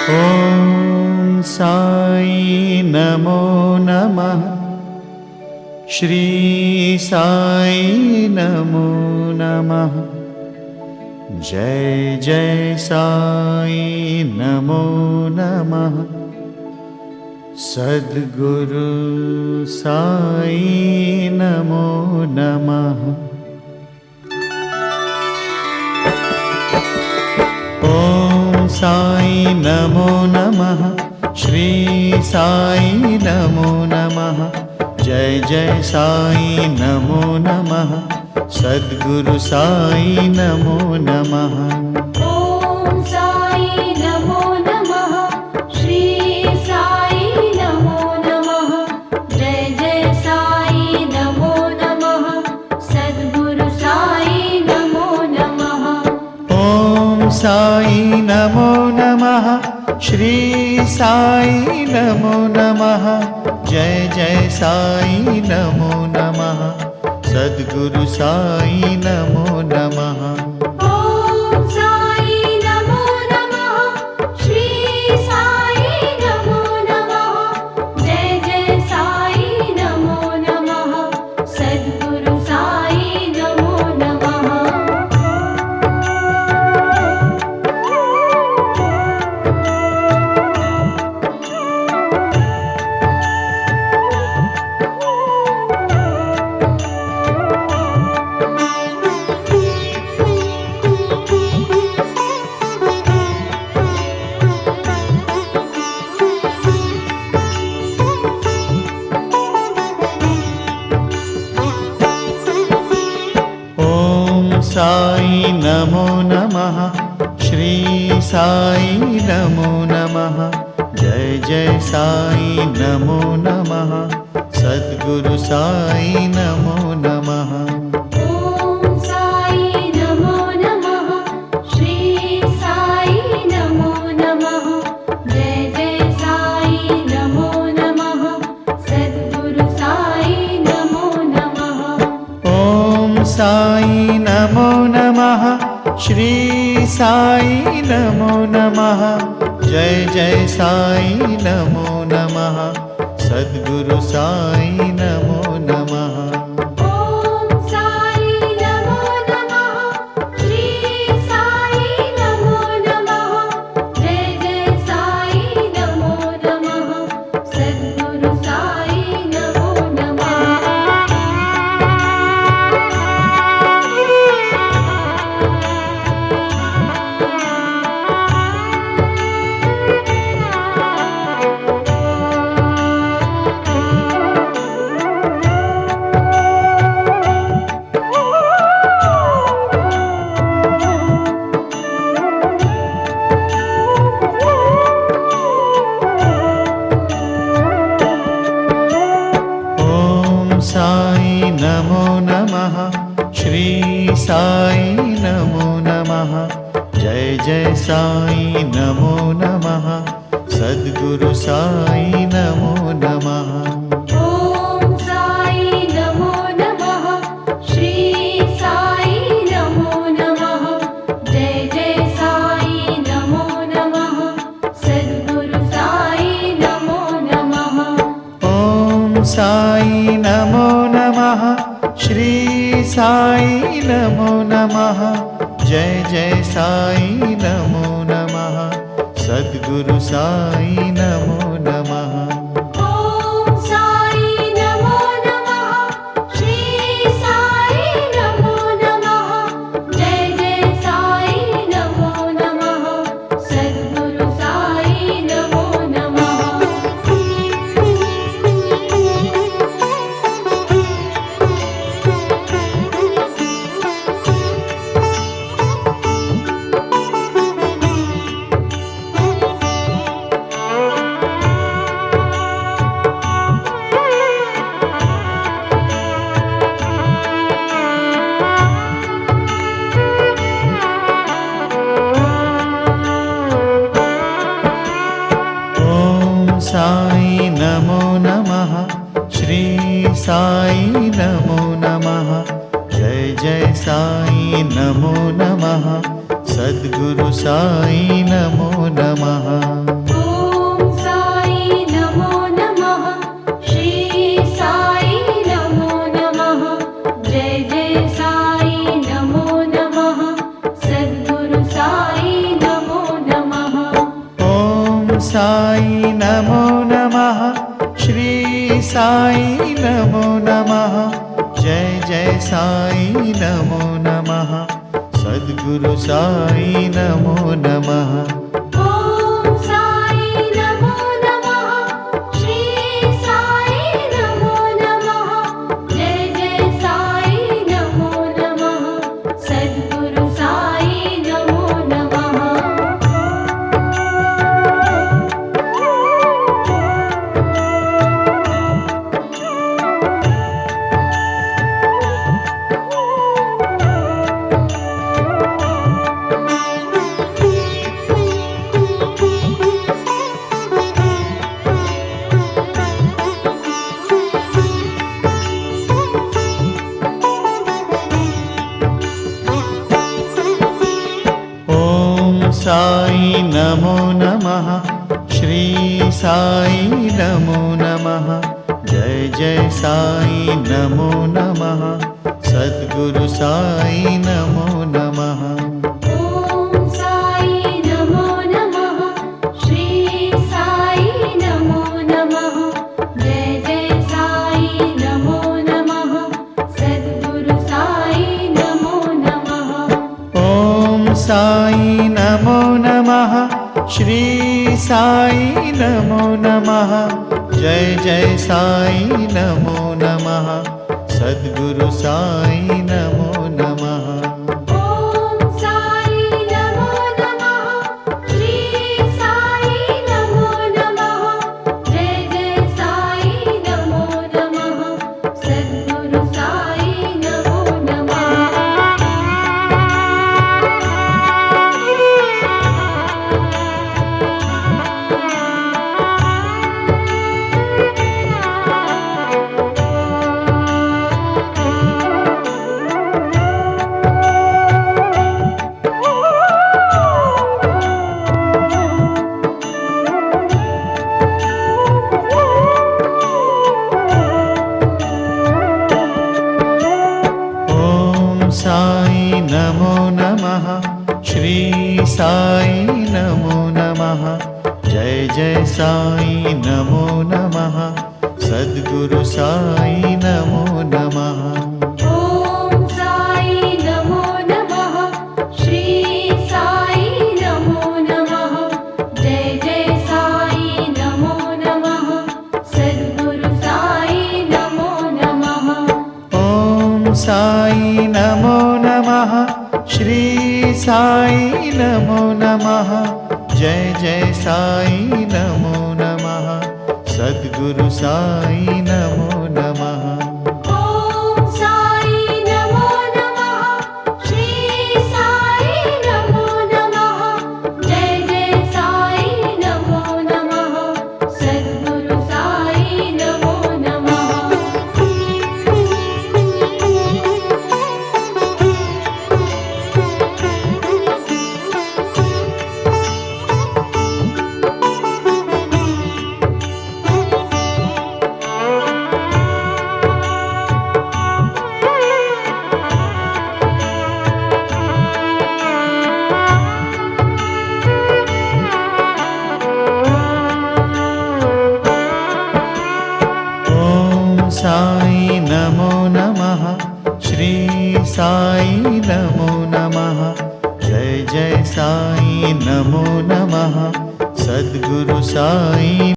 ॐ साई नमो नमः। श्री साई नमो नमः। जय जय साई नमो नमः। सद्गुरु साई नमो नमः। ॐ साई नमो नमः। श्री साई नमो नमः। जय जय साई नमो नमः। सद्गुरु साई नमो नमः। ॐ साई नमो नमः। श्री साई नमो नमः। जय जय साई नमो नमः। सद्गुरु साई नमो नमः। ॐ साई नमो नमः। श्री साई नमो नमः। जय जय साई नमो नमः। सद्गुरु साई नमो नमः। ॐ साई नमो नमः। श्री साई नमो नमः। जय जय साई नमो नमः। सद्गुरु साई नमो नमः। साई नमो नमः। श्री साई नमो नमः। जय जय साई नमो नमः। सद्गुरु साई नमो नमः। ॐ साई नमो नमः। श्री साई नमो नमः। जय जय साई नमो नमः। सद्गुरु साई नमो नमः। ॐ साई नमो नमः। श्री साई नमो नमः। जय जय साई नमो नमः। सद्गुरु साई नमो नमः। ॐ साई नमो नमः। श्री साई नमो नमः। जय जय साई नमो नमः। सद्गुरु साई नमो नमः। साई नमो नमः। श्री साई नमो नमः। जय जय साई नमो नमः। सद्गुरु साई नमो नमः। ॐ साई नमो नमः। श्री साई नमो नमः। जय जय साई नमो नमः। सद्गुरु साई नमो नमः। ॐ साई नमो नमः। श्री साई नमो नमः। जय जय साई नमो नमः। सद्गुरु साई नमो नमः। ॐ साई नमो नमः। श्री साई नमो नमः। जय जय साई नमो नमः। सद्गुरु साई नमो नमः। साई नमो नमः। श्री साई नमो नमः। जय जय साई नमो नमः। सद्गुरु साई नमो नमः। साई नमो नमः श्री साई नमो नमः जय जय साई नमो नमः सद्गुरु साई नमो नमः ॐ साई नमो नमः श्री साई नमो नमः जय जय साई नमो नमः सद्गुरु साई नमो नमः साई नमो नमः श्री साई नमो नमः जय जय साई नमो नमः सद्गुरु साई नमो नमः ॐ साई नमो नमः श्री साई नमो नमः जय जय साई नमो नमः सद्गुरु साई नमो नमः ॐ साई नमो नमः श्री साई नमो नमः जय जय साई नमो नमः सद्गुरु साई नमो नमः ॐ साई नमो नमः श्री साई नमो नमः जय जय साई नमो नमः सद्गुरु साई नमो साई नमो नमः श्री साई नमो नमः जय जय साई नमो नमः सद्गुरु साई नमो नमः ॐ साई नमो नमः श्री साई नमो नमः जय जय साई नमो नमः सद्गुरु साई नमो नमः ॐ साई नमो नमः श्री साई नमो नमः जय जय साई नमो नमः सद्गुरु साई नमो नमः ॐ साई नमो नमः श्री साई नमो नमः जय जय साई नमो नमः सद्गुरु साई नमो नमः साई नमो नमः श्री साई नमो नमः जय जय साई नमो नमः सद्गुरु साई